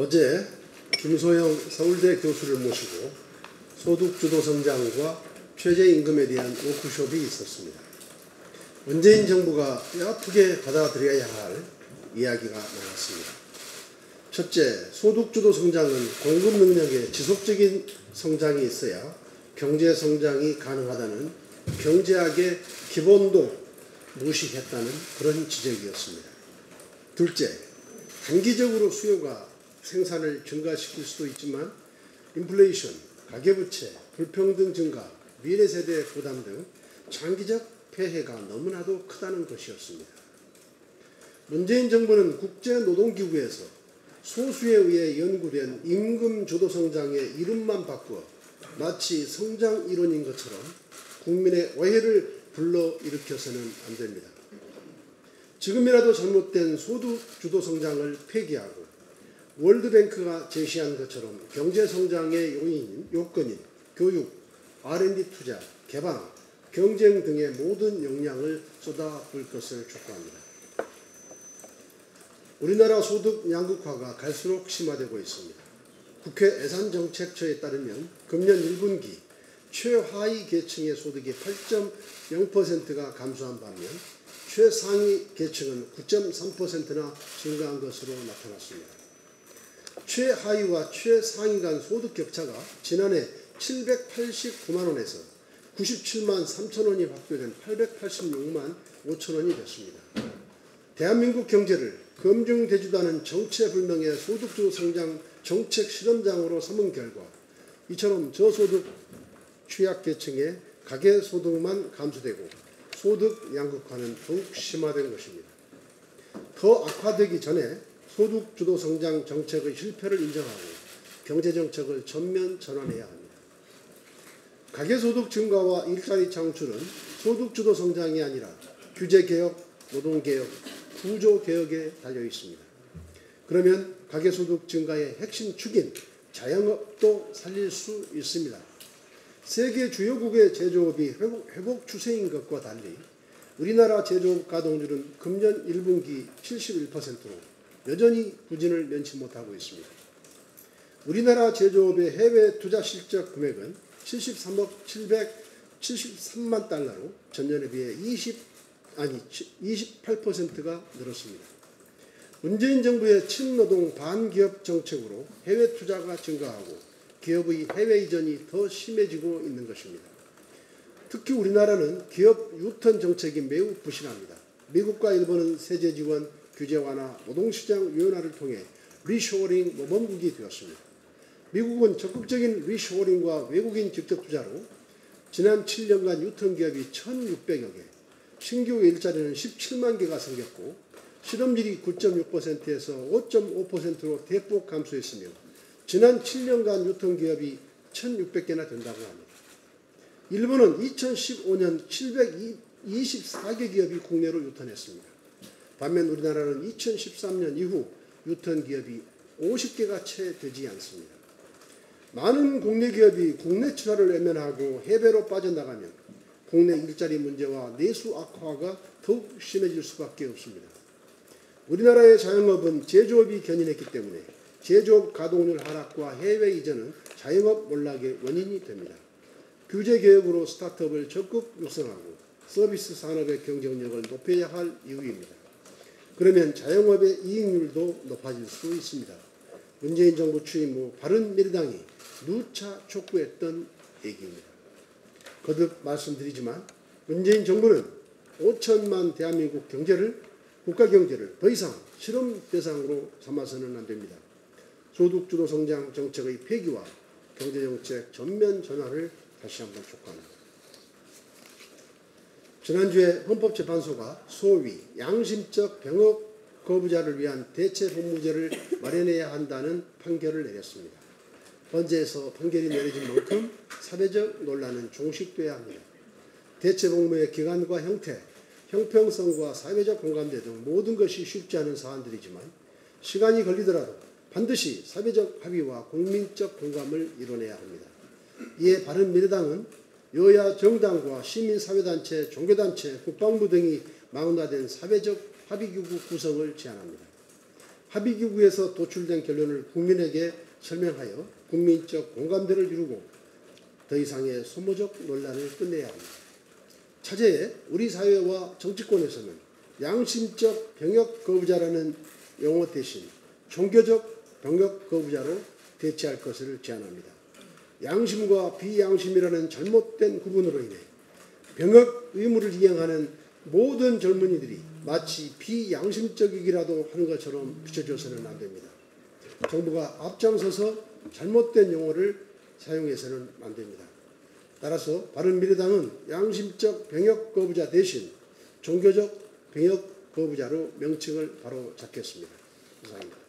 어제 김소영 서울대 교수를 모시고 소득주도 성장과 최저임금에 대한 워크숍이 있었습니다. 문재인 정부가 뼈아프게 받아들여야 할 이야기가 나왔습니다. 첫째, 소득주도 성장은 공급 능력의 지속적인 성장이 있어야 경제 성장이 가능하다는 경제학의 기본도 무시했다는 그런 지적이었습니다. 둘째, 단기적으로 수요가 생산을 증가시킬 수도 있지만 인플레이션, 가계부채, 불평등 증가, 미래세대 부담 등 장기적 폐해가 너무나도 크다는 것이었습니다. 문재인 정부는 국제노동기구에서 소수에 의해 연구된 임금주도 성장의 이름만 바꾸어 마치 성장 이론인 것처럼 국민의 오해를 불러일으켜서는 안 됩니다. 지금이라도 잘못된 소득주도 성장을 폐기하고 월드뱅크가 제시한 것처럼 경제성장의 요건인 교육, R&D 투자, 개방, 경쟁 등의 모든 역량을 쏟아부을 것을 촉구합니다. 우리나라 소득 양극화가 갈수록 심화되고 있습니다. 국회 예산정책처에 따르면 금년 1분기 최하위 계층의 소득이 8.0%가 감소한 반면 최상위 계층은 9.3%나 증가한 것으로 나타났습니다. 최하위와 최상위 간 소득 격차가 지난해 789만 원에서 97만 3천 원이 확대된 886만 5천 원이 됐습니다. 대한민국 경제를 검증되지도 않은 정체불명의 소득주도 성장 정책 실험장으로 삼은 결과 이처럼 저소득 취약계층의 가계소득만 감소되고 소득 양극화는 더욱 심화된 것입니다. 더 악화되기 전에 소득주도 성장 정책의 실패를 인정하고 경제정책을 전면 전환해야 합니다. 가계소득 증가와 일자리 창출은 소득주도 성장이 아니라 규제개혁, 노동개혁, 구조개혁에 달려 있습니다. 그러면 가계소득 증가의 핵심 축인 자영업도 살릴 수 있습니다. 세계 주요국의 제조업이 회복 추세인 것과 달리 우리나라 제조업 가동률은 금년 1분기 71%로 여전히 부진을 면치 못하고 있습니다. 우리나라 제조업의 해외 투자 실적 금액은 73억 773만 달러로 전년에 비해 28%가 늘었습니다. 문재인 정부의 친노동 반기업 정책으로 해외 투자가 증가하고 기업의 해외 이전이 더 심해지고 있는 것입니다. 특히 우리나라는 기업 유턴 정책이 매우 부실합니다. 미국과 일본은 세제 지원, 규제 완화, 노동시장 유연화를 통해 리쇼어링 모범국이 되었습니다. 미국은 적극적인 리쇼어링과 외국인 직접 투자로 지난 7년간 유턴 기업이 1,600여 개, 신규 일자리는 17만 개가 생겼고 실업률이 9.6%에서 5.5%로 대폭 감소했으며 지난 7년간 유턴 기업이 1,600개나 된다고 합니다. 일본은 2015년 724개 기업이 국내로 유턴했습니다. 반면 우리나라는 2013년 이후 유턴 기업이 50개가 채 되지 않습니다. 많은 국내 기업이 국내 출하를 외면하고 해외로 빠져나가면 국내 일자리 문제와 내수 악화가 더욱 심해질 수밖에 없습니다. 우리나라의 자영업은 제조업이 견인했기 때문에 제조업 가동률 하락과 해외 이전은 자영업 몰락의 원인이 됩니다. 규제 개혁으로 스타트업을 적극 육성하고 서비스 산업의 경쟁력을 높여야 할 이유입니다. 그러면 자영업의 이익률도 높아질 수 있습니다. 문재인 정부 취임 후 바른미래당이 누차 촉구했던 얘기입니다. 거듭 말씀드리지만 문재인 정부는 5천만 대한민국 경제를 국가 경제를 더 이상 실험 대상으로 삼아서는 안 됩니다. 소득주도 성장 정책의 폐기와 경제정책 전면 전환을 다시 한번 촉구합니다. 지난주에 헌법재판소가 소위 양심적 병역 거부자를 위한 대체복무제를 마련해야 한다는 판결을 내렸습니다. 헌재에서 판결이 내려진 만큼 사회적 논란은 종식돼야 합니다. 대체복무의 기간과 형태, 형평성과 사회적 공감대 등 모든 것이 쉽지 않은 사안들이지만 시간이 걸리더라도 반드시 사회적 합의와 국민적 공감을 이뤄내야 합니다. 이에 바른미래당은 여야 정당과 시민사회단체, 종교단체, 국방부 등이 망라된 사회적 합의기구 구성을 제안합니다. 합의기구에서 도출된 결론을 국민에게 설명하여 국민적 공감대를 이루고 더 이상의 소모적 논란을 끝내야 합니다. 차제에 우리 사회와 정치권에서는 양심적 병역 거부자라는 용어 대신 종교적 병역 거부자로 대체할 것을 제안합니다. 양심과 비양심이라는 잘못된 구분으로 인해 병역 의무를 이행하는 모든 젊은이들이 마치 비양심적이기라도 하는 것처럼 비춰져서는 안 됩니다. 정부가 앞장서서 잘못된 용어를 사용해서는 안 됩니다. 따라서 바른미래당은 양심적 병역 거부자 대신 종교적 병역 거부자로 명칭을 바로 잡겠습니다. 이상입니다.